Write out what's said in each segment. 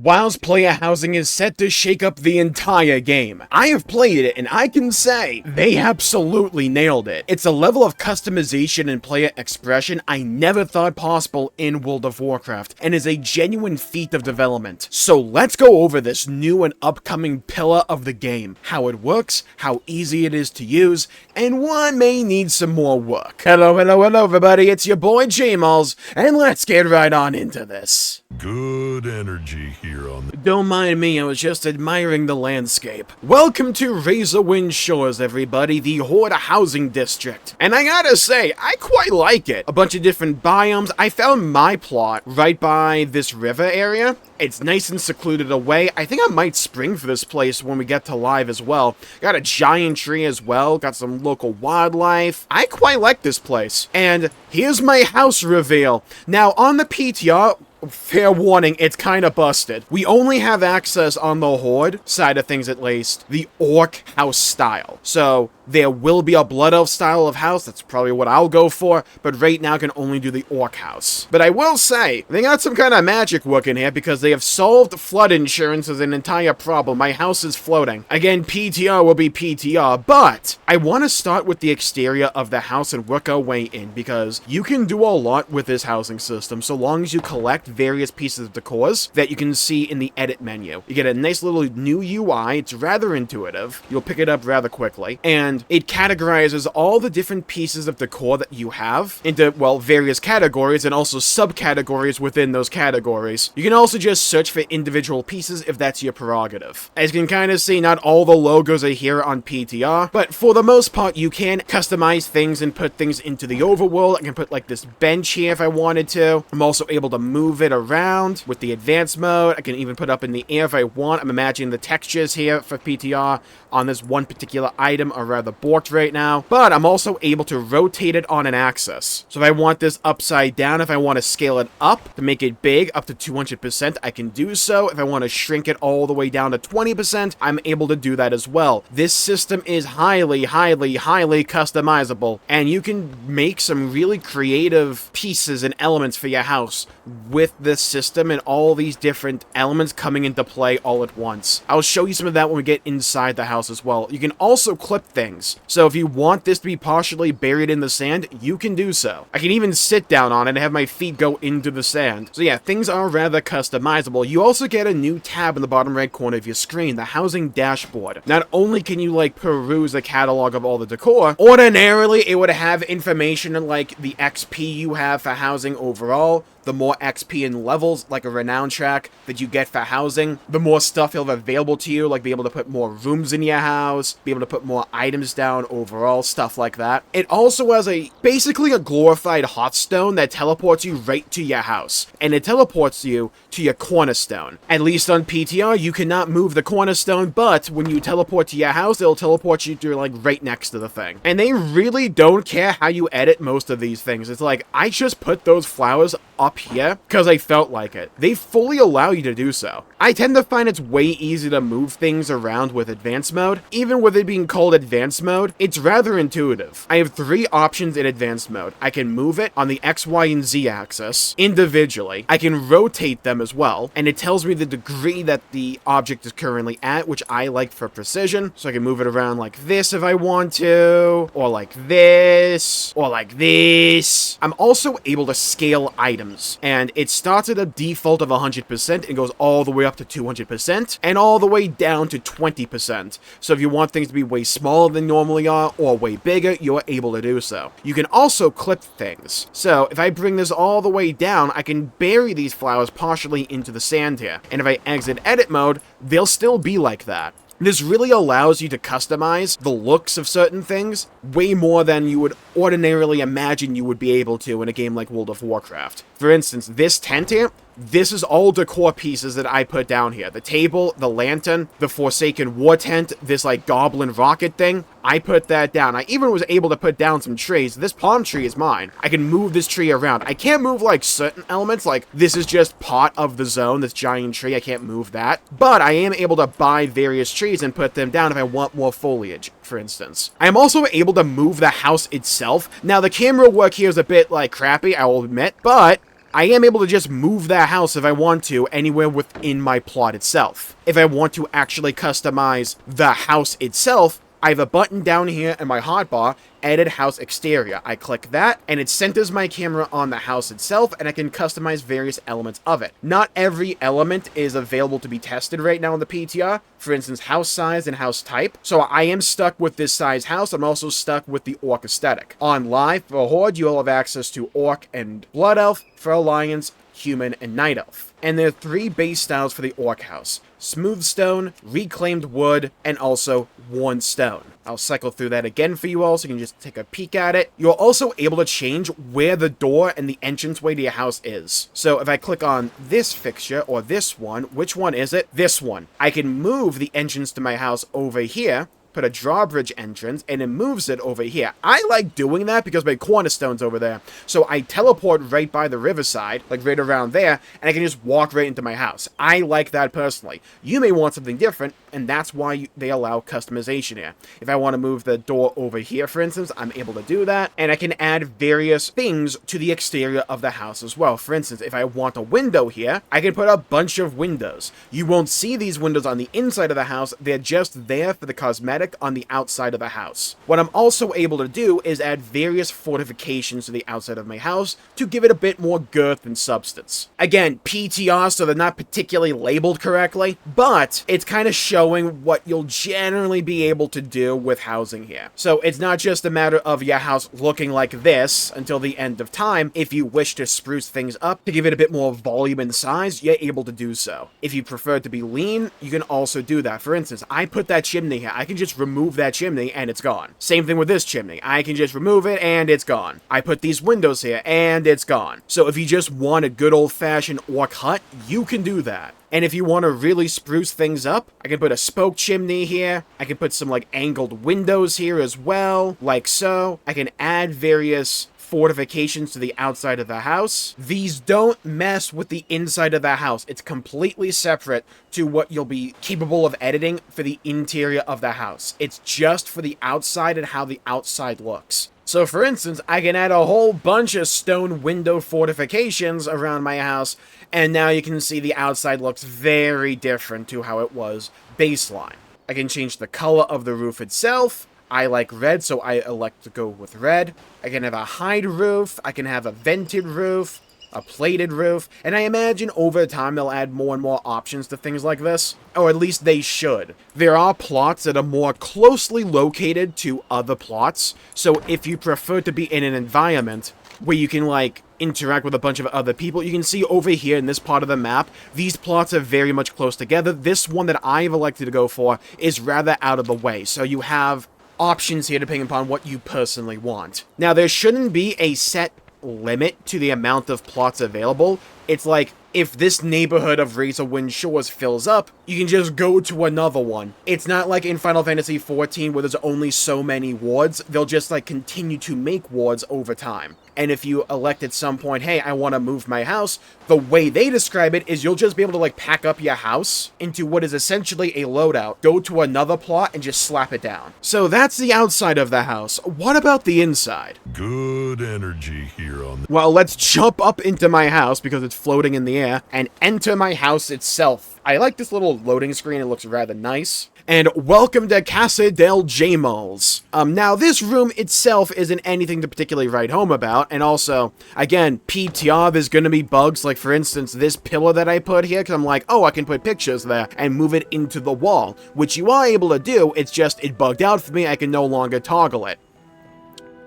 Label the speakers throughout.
Speaker 1: WoW's player housing is set to shake up the entire game. I have played it, and I can say they absolutely nailed it. It's a level of customization and player expression I never thought possible in World of Warcraft, and is a genuine feat of development. So let's go over this new and upcoming pillar of the game, how it works, how easy it is to use, and what may need some more work. Hello everybody, it's your boy Jmulls, and let's get right on into this.
Speaker 2: Good energy here on the...
Speaker 1: Don't mind me, I was just admiring the landscape. Welcome to Razorwind Shores, everybody, the Horde housing district. And I gotta say, I quite like it. A bunch of different biomes. I found my plot right by this river area. It's nice and secluded away. I think I might spring for this place when we get to live as well. Got a giant tree as well. Got some local wildlife. I quite like this place. And here's my house reveal. Now, on the PTR... fair warning, it's kinda busted. We only have access on the Horde side of things, at least, the Orc house style. So, there will be a Blood Elf style of house, that's probably what I'll go for, but right now I can only do the Orc house. But I will say, they got some kind of magic working here because they have solved flood insurance as an entire problem. My house is floating. Again, PTR will be PTR, but I want to start with the exterior of the house and work our way in because you can do a lot with this housing system so long as you collect various pieces of decors that you can see in the edit menu. You get a nice little new UI, it's rather intuitive, you'll pick it up rather quickly, and it categorizes all the different pieces of decor that you have into, well, various categories and also subcategories within those categories. You can also just search for individual pieces if that's your prerogative. As you can kind of see, not all the logos are here on PTR, but for the most part you can customize things and put things into the overworld. I can put like this bench here if I wanted to. I'm also able to move it around with the advanced mode. I can even put up in the air if I want. I'm imagining the textures here for PTR on this one particular item are rather borked right now, but I'm also able to rotate it on an axis. So if I want this upside down, if I want to scale it up to make it big up to 200%, I can do so. If I want to shrink it all the way down to 20%, I'm able to do that as well. This system is highly customizable, and you can make some really creative pieces and elements for your house with this system and all these different elements coming into play all at once. I'll show you some of that when we get inside the house as well. You can also clip things. So if you want this to be partially buried in the sand, you can do so. I can even sit down on it and have my feet go into the sand. So yeah, things are rather customizable. You also get a new tab in the bottom right corner of your screen, the housing dashboard. Not only can you like peruse the catalog of all the decor, ordinarily it would have information on like the XP you have for housing overall, the more XP and levels, like a renown track that you get for housing, the more stuff you'll have available to you, like be able to put more rooms in your house, be able to put more items down overall, stuff like that. It also has basically a glorified hotstone that teleports you right to your house, and it teleports you to your cornerstone. At least on PTR, you cannot move the cornerstone, but when you teleport to your house, it'll teleport you to like right next to the thing. And they really don't care how you edit most of these things. It's like, I just put those flowers up here because I felt like it. They fully allow you to do so. I tend to find it's way easier to move things around with advanced mode. Even with it being called advanced mode, it's rather intuitive. I have 3 options in advanced mode. I can move it on the X, Y, and Z axis individually. I can rotate them as well, and it tells me the degree that the object is currently at, which I like for precision. So I can move it around like this if I want to, or like this, or like this. I'm also able to scale items, and it starts at a default of 100% and goes all the way up to 200% and all the way down to 20%. So if you want things to be way smaller than normally are or way bigger, you're able to do so. You can also clip things. So if I bring this all the way down, I can bury these flowers partially into the sand here. And if I exit edit mode, they'll still be like that. This really allows you to customize the looks of certain things way more than you would ordinarily imagine you would be able to in a game like World of Warcraft. For instance, this tent here, this is all decor pieces that I put down here. The table, the lantern, the Forsaken War Tent, this like goblin rocket thing, I put that down. I even was able to put down some trees. This palm tree is mine. I can move this tree around. I can't move like certain elements, like this is just part of the zone, this giant tree, I can't move that. But I am able to buy various trees and put them down if I want more foliage, for instance. I am also able to move the house itself. Now the camera work here is a bit like crappy, I will admit, but I am able to just move that house if I want to anywhere within my plot itself. If I want to actually customize the house itself, I have a button down here in my hotbar, Edit House Exterior. I click that, and it centers my camera on the house itself, and I can customize various elements of it. Not every element is available to be tested right now in the PTR. For instance, house size and house type. So I am stuck with this size house. I'm also stuck with the Orc aesthetic. On Live, for Horde, you'll have access to Orc and Blood Elf. For Alliance, Human, and Night Elf. And there are 3 base styles for the Orc house: Smooth Stone, Reclaimed Wood, and also Worn Stone. I'll cycle through that again for you all so you can just take a peek at it. You're also able to change where the door and the entranceway to your house is. So if I click on this fixture, or this one, which one is it? This one. I can move the entrance to my house over here, put a drawbridge entrance, and it moves it over here. I like doing that because my cornerstone's over there. So I teleport right by the riverside, like right around there, and I can just walk right into my house. I like that personally. You may want something different, and that's why they allow customization here. If I want to move the door over here, for instance, I'm able to do that, and I can add various things to the exterior of the house as well. For instance, if I want a window here, I can put a bunch of windows. You won't see these windows on the inside of the house. They're just there for the cosmetic on the outside of the house. What I'm also able to do is add various fortifications to the outside of my house to give it a bit more girth and substance. Again, PTR, so they're not particularly labeled correctly, but it's kind of showing what you'll generally be able to do with housing here. So it's not just a matter of your house looking like this until the end of time. If you wish to spruce things up to give it a bit more volume and size, you're able to do so. If you prefer to be lean, you can also do that. For instance, I put that chimney here. I can just remove that chimney and it's gone. Same thing with this chimney. I can just remove it and it's gone. I put these windows here and it's gone. So if you just want a good old-fashioned orc hut, you can do that. And if you want to really spruce things up, I can put a spoke chimney here. I can put some like angled windows here as well, like so. I can add various fortifications to the outside of the house. These don't mess with the inside of the house. It's completely separate to what you'll be capable of editing for the interior of the house. It's just for the outside and how the outside looks. So for instance, I can add a whole bunch of stone window fortifications around my house, and now you can see the outside looks very different to how it was baseline. I can change the color of the roof itself. I like red, so I elect to go with red. I can have a hide roof, I can have a vented roof, a plated roof, and I imagine over time they'll add more and more options to things like this, or at least they should. There are plots that are more closely located to other plots, so if you prefer to be in an environment where you can like interact with a bunch of other people, you can see over here in this part of the map, these plots are very much close together. This one that I've elected to go for is rather out of the way, so you have options here depending upon what you personally want. Now, there shouldn't be a set limit to the amount of plots available. It's like, if this neighborhood of Razorwind Shores fills up, you can just go to another one. It's not like in Final Fantasy XIV where there's only so many wards. They'll just like continue to make wards over time. And if you elect at some point, hey, I want to move my house, the way they describe it is you'll just be able to like pack up your house into what is essentially a loadout, go to another plot, and just slap it down. So that's the outside of the house. What about the inside?
Speaker 2: Good energy here on the...
Speaker 1: Well, let's jump up into my house because it's floating in the air and enter my house itself. I like this little loading screen. It looks rather nice. And welcome to Casa del Jmulls. Now, this room itself isn't anything to particularly write home about, and also, again, PTR, there's gonna be bugs, like, for instance, this pillar that I put here, because I'm like, oh, I can put pictures there and move it into the wall, which you are able to do, it's just, it bugged out for me, I can no longer toggle it.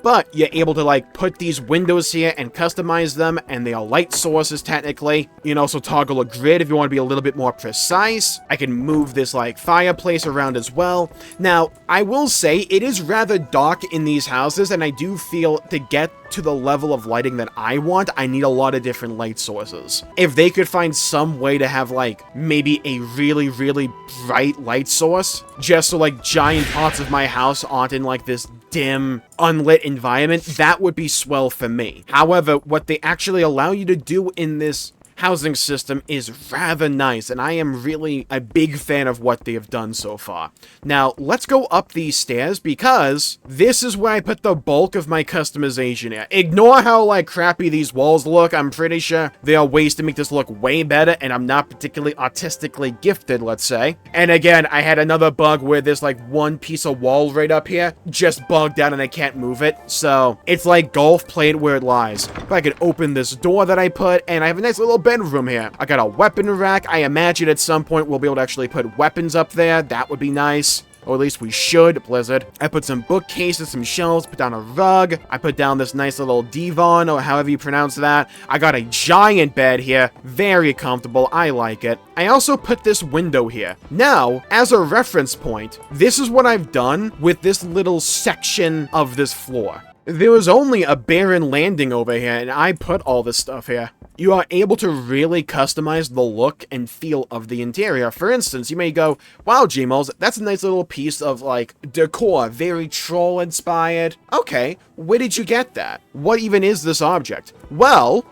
Speaker 1: But you're able to like put these windows here and customize them, and they are light sources technically. You can also toggle a grid if you want to be a little bit more precise. I can move this like fireplace around as well. Now, I will say it is rather dark in these houses, and I do feel to get to the level of lighting that I want, I need a lot of different light sources. If they could find some way to have like maybe a really, really bright light source, just so like giant parts of my house aren't in like this dim, unlit environment, that would be swell for me. However, what they actually allow you to do in this housing system is rather nice, and I am really a big fan of what they have done so far. Now, let's go up these stairs, because this is where I put the bulk of my customization here. Ignore how, like, crappy these walls look. I'm pretty sure there are ways to make this look way better, and I'm not particularly artistically gifted, let's say. And again, I had another bug where there's, like, one piece of wall right up here just bugged out and I can't move it. So, it's like golf, play it where it lies. If I could open this door that I put, and I have a nice little bedroom here. I got a weapon rack. I imagine at some point we'll be able to actually put weapons up there. That would be nice. Or at least we should, Blizzard. I put some bookcases, some shelves, put down a rug. I put down this nice little divan, or however you pronounce that. I got a giant bed here. Very comfortable. I like it. I also put this window here. Now, as a reference point, this is what I've done with this little section of this floor. There was only a barren landing over here, and I put all this stuff here. You are able to really customize the look and feel of the interior. For instance, you may go, wow, Jmulls, that's a nice little piece of, like, decor, very troll-inspired. Okay, where did you get that? What even is this object? Well,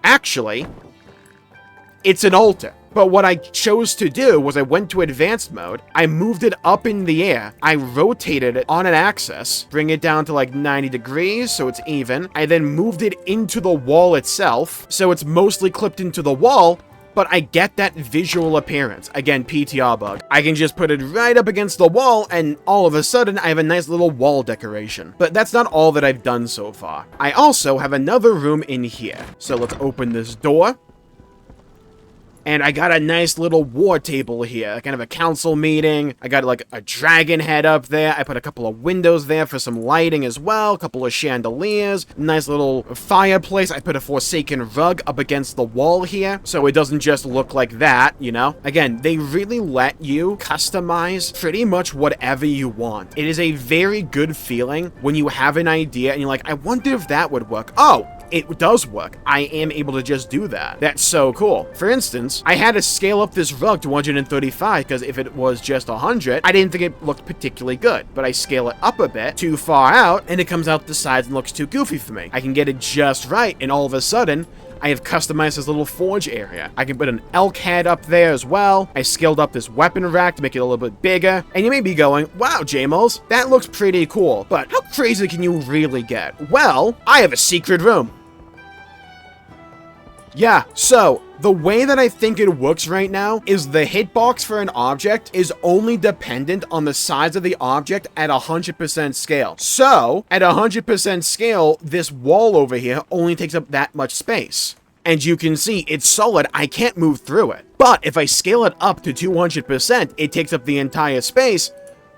Speaker 1: actually, it's an altar. But what I chose to do was I went to advanced mode, I moved it up in the air, I rotated it on an axis, bring it down to like 90 degrees so it's even, I then moved it into the wall itself, so it's mostly clipped into the wall, but I get that visual appearance. Again, PTR bug. I can just put it right up against the wall, and all of a sudden, I have a nice little wall decoration. But that's not all that I've done so far. I also have another room in here. So let's open this door. And I got a nice little war table here, kind of a council meeting. I got like a dragon head up there. I put a couple of windows there for some lighting as well, a couple of chandeliers, nice little fireplace. I put a Forsaken rug up against the wall here, so it doesn't just look like that, you know? Again, they really let you customize pretty much whatever you want. It is a very good feeling when you have an idea and you're like, I wonder if that would work. Oh! It does work. I am able to just do that. That's so cool. For instance, I had to scale up this rug to 135 because if it was just 100, I didn't think it looked particularly good. But I scale it up a bit, too far out, and it comes out the sides and looks too goofy for me. I can get it just right, and all of a sudden, I have customized this little forge area. I can put an elk head up there as well. I scaled up this weapon rack to make it a little bit bigger. And you may be going, wow, Jmulls, that looks pretty cool. But how crazy can you really get? Well, I have a secret room. Yeah, so, the way that I think it works right now is the hitbox for an object is only dependent on the size of the object at 100% scale. So, at 100% scale, this wall over here only takes up that much space. And you can see it's solid, I can't move through it. But if I scale it up to 200%, it takes up the entire space,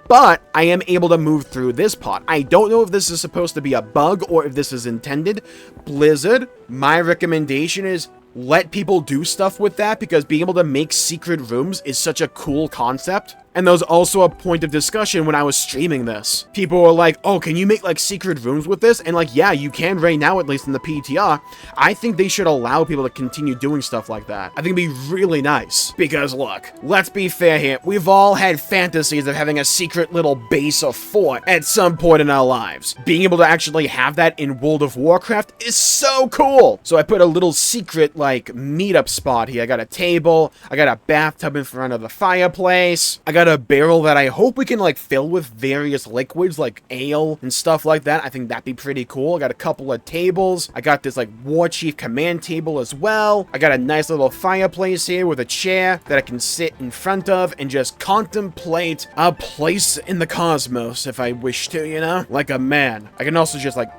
Speaker 1: but I am able to move through this part. I don't know if this is supposed to be a bug or if this is intended. Blizzard, my recommendation is let people do stuff with that because being able to make secret rooms is such a cool concept. And there was also a point of discussion when I was streaming this. People were like, oh, can you make like secret rooms with this? And like, yeah, you can right now, at least in the PTR. I think they should allow people to continue doing stuff like that. I think it'd be really nice. Because look, let's be fair here. We've all had fantasies of having a secret little base or fort at some point in our lives. Being able to actually have that in World of Warcraft is so cool. So I put a little secret like meetup spot here. I got a table. I got a bathtub in front of the fireplace. I got a barrel that I hope we can like fill with various liquids like ale and stuff like that. I think that'd be pretty cool. I got a couple of tables. I got this like War Chief command table as well. I got a nice little fireplace here with a chair that I can sit in front of and just contemplate a place in the cosmos if I wish to, you know? Like a man. I can also just like,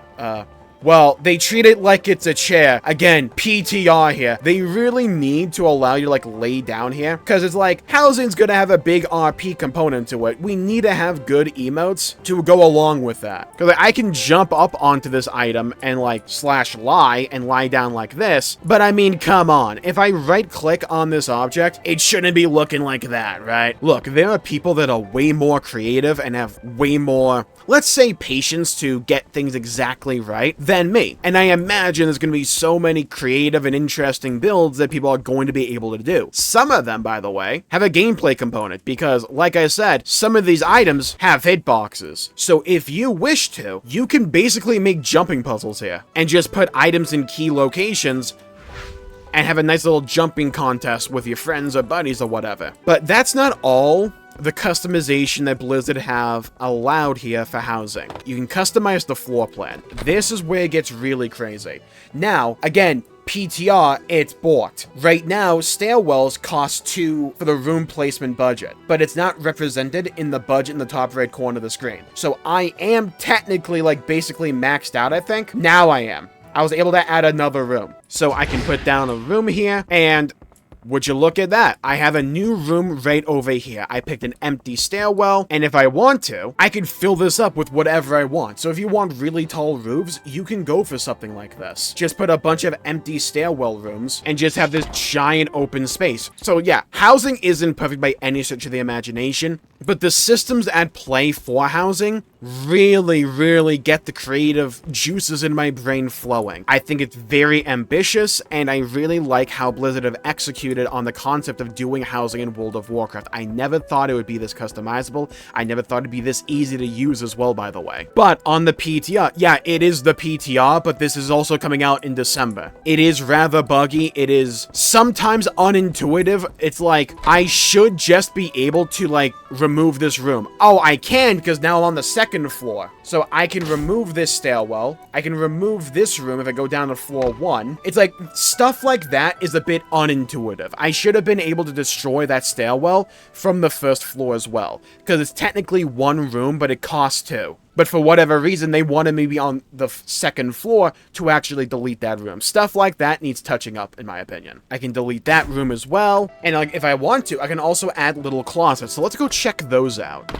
Speaker 1: well, they treat it like it's a chair. Again, PTR here. They really need to allow you to, like, lay down here. Because it's like, housing's gonna have a big RP component to it. We need to have good emotes to go along with that. Because like, I can jump up onto this item and, like, /lie and lie down like this. But, I mean, come on. If I right-click on this object, it shouldn't be looking like that, right? Look, there are people that are way more creative and have way more, let's say, patience to get things exactly right than me. And I imagine there's going to be so many creative and interesting builds that people are going to be able to do. Some of them, by the way, have a gameplay component because, like I said, some of these items have hitboxes. So if you wish to, you can basically make jumping puzzles here and just put items in key locations and have a nice little jumping contest with your friends or buddies or whatever. But that's not all the customization that Blizzard have allowed here for housing. You can customize the floor plan. This is where it gets really crazy. Now, again, PTR, it's bought. Right now, stairwells cost 2 for the room placement budget, but it's not represented in the budget in the top right corner of the screen. So I am technically, like, basically maxed out, I think. Now I am. I was able to add another room. So I can put down a room here, and would you look at that? I have a new room right over here. I picked an empty stairwell, and if I want to, I can fill this up with whatever I want. So if you want really tall roofs, you can go for something like this. Just put a bunch of empty stairwell rooms and just have this giant open space. So yeah, housing isn't perfect by any stretch of the imagination, but the systems at play for housing really get the creative juices in my brain flowing. I think it's very ambitious, and I really like how Blizzard have executed on the concept of doing housing in World of Warcraft. I never thought it would be this customizable. I never thought it'd be this easy to use as well, by the way. But on the PTR, yeah, it is the PTR, but this is also coming out in December. It is rather buggy. It is sometimes unintuitive. It's like, I should just be able to, like, remove this room. Oh, I can, because now I'm on the second floor. So I can remove this stairwell. I can remove this room if I go down to floor 1. It's like, stuff like that is a bit unintuitive. I should have been able to destroy that stairwell from the first floor as well, because it's technically 1 room, but it costs 2. But for whatever reason, they wanted me to be on the second floor to actually delete that room. Stuff like that needs touching up, in my opinion. I can delete that room as well, and like if I want to, I can also add little closets. So let's go check those out.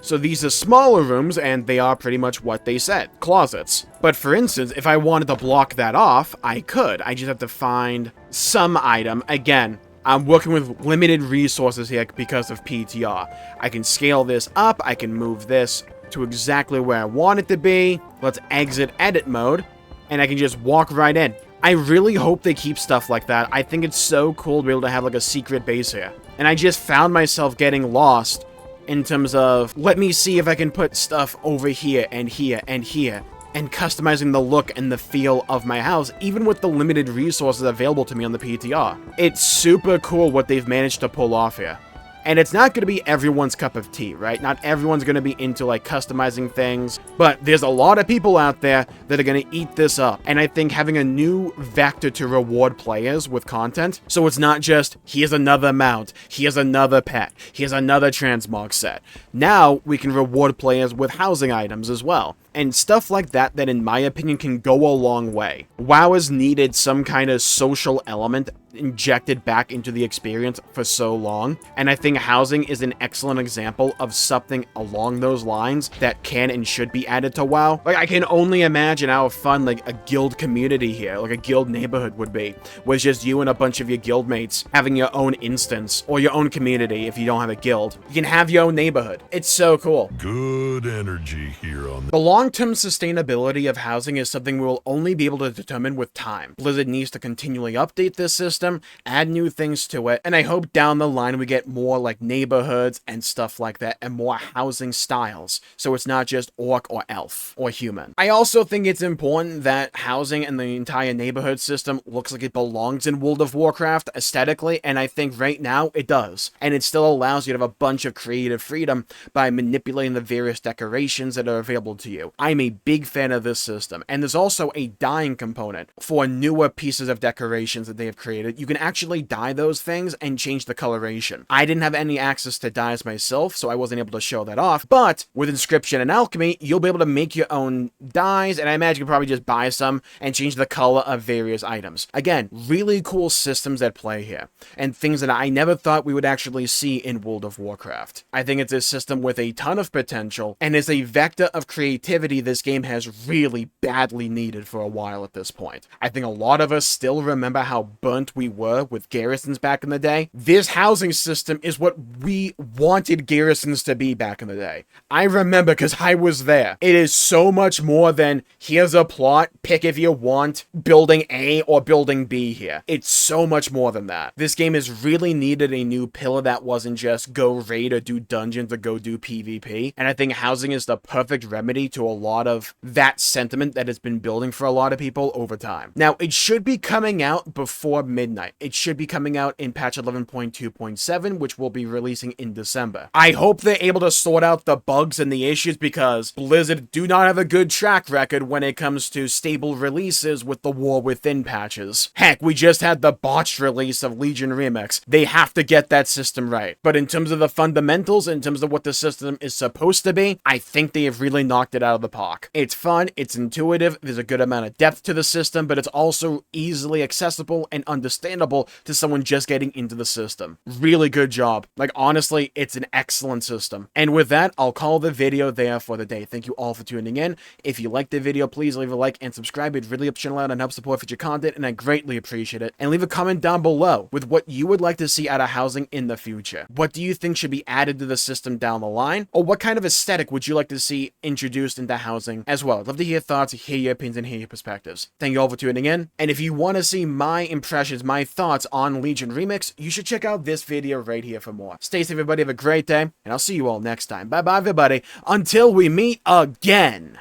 Speaker 1: So these are smaller rooms, and they are pretty much what they said, closets. But for instance, if I wanted to block that off, I could. I just have to find some item. Again, I'm working with limited resources here because of PTR. I can scale this up, I can move this to exactly where I want it to be. Let's exit edit mode, and I can just walk right in. I really hope they keep stuff like that. I think it's so cool to be able to have like a secret base here. And I just found myself getting lost in terms of, let me see if I can put stuff over here and here and here, and customizing the look and the feel of my house, even with the limited resources available to me on the PTR. It's super cool what they've managed to pull off here. And it's not going to be everyone's cup of tea, right? Not everyone's going to be into, like, customizing things. But there's a lot of people out there that are going to eat this up. And I think having a new vector to reward players with content, so it's not just, here's another mount, here's another pet, here's another transmog set. Now, we can reward players with housing items as well. And stuff like that, that in my opinion can go a long way. WoW has needed some kind of social element injected back into the experience for so long, and I think housing is an excellent example of something along those lines that can and should be added to WoW. Like, I can only imagine how fun, like, a guild community here, like a guild neighborhood would be, with just you and a bunch of your guildmates having your own instance, or your own community if you don't have a guild. You can have your own neighborhood. It's so cool.
Speaker 2: Good energy here on
Speaker 1: The long-term sustainability of housing is something we will only be able to determine with time. Blizzard needs to continually update this system, add new things to it, and I hope down the line we get more like neighborhoods and stuff like that, and more housing styles, so it's not just orc or elf or human. I also think it's important that housing and the entire neighborhood system looks like it belongs in World of Warcraft aesthetically, and I think right now it does, and it still allows you to have a bunch of creative freedom by manipulating the various decorations that are available to you. I'm a big fan of this system, and there's also a dyeing component for newer pieces of decorations that they have created. You can actually dye those things and change the coloration. I didn't have any access to dyes myself, so I wasn't able to show that off, but with Inscription and Alchemy, you'll be able to make your own dyes, and I imagine you can probably just buy some and change the color of various items. Again, really cool systems at play here, and things that I never thought we would actually see in World of Warcraft. I think it's a system with a ton of potential, and is a vector of creativity this game has really badly needed for a while at this point. I think a lot of us still remember how burnt we were with garrisons back in the day. This housing system is what we wanted garrisons to be back in the day. I remember because I was there. It is so much more than, here's a plot, pick if you want building A or building B here. It's so much more than that. This game has really needed a new pillar that wasn't just go raid or do dungeons or go do PvP, and I think housing is the perfect remedy to a lot of that sentiment that has been building for a lot of people over time. Now, it should be coming out before midnight. It should be coming out in patch 11.2.7, which will be releasing in December. I hope they're able to sort out the bugs and the issues, because Blizzard do not have a good track record when it comes to stable releases with the War Within patches. Heck, we just had the botched release of Legion Remix. They have to get that system right. But in terms of the fundamentals, in terms of what the system is supposed to be, I think they have really knocked it out of the park. It's fun, it's intuitive, there's a good amount of depth to the system, but it's also easily accessible and understandable to someone just getting into the system. Really good job. Like, honestly, it's an excellent system. And with that, I'll call the video there for the day. Thank you all for tuning in. If you liked the video, please leave a like and subscribe. It really helps the channel out and helps support future content, and I greatly appreciate it. And leave a comment down below with what you would like to see out of housing in the future. What do you think should be added to the system down the line? Or what kind of aesthetic would you like to see introduced into housing as well? I'd love to hear your thoughts, hear your opinions, and hear your perspectives. Thank you all for tuning in. And if you want to see my impressions, my thoughts on Legion Remix, you should check out this video right here for more. Stay safe, everybody. Have a great day, and I'll see you all next time. Bye-bye, everybody. Until we meet again.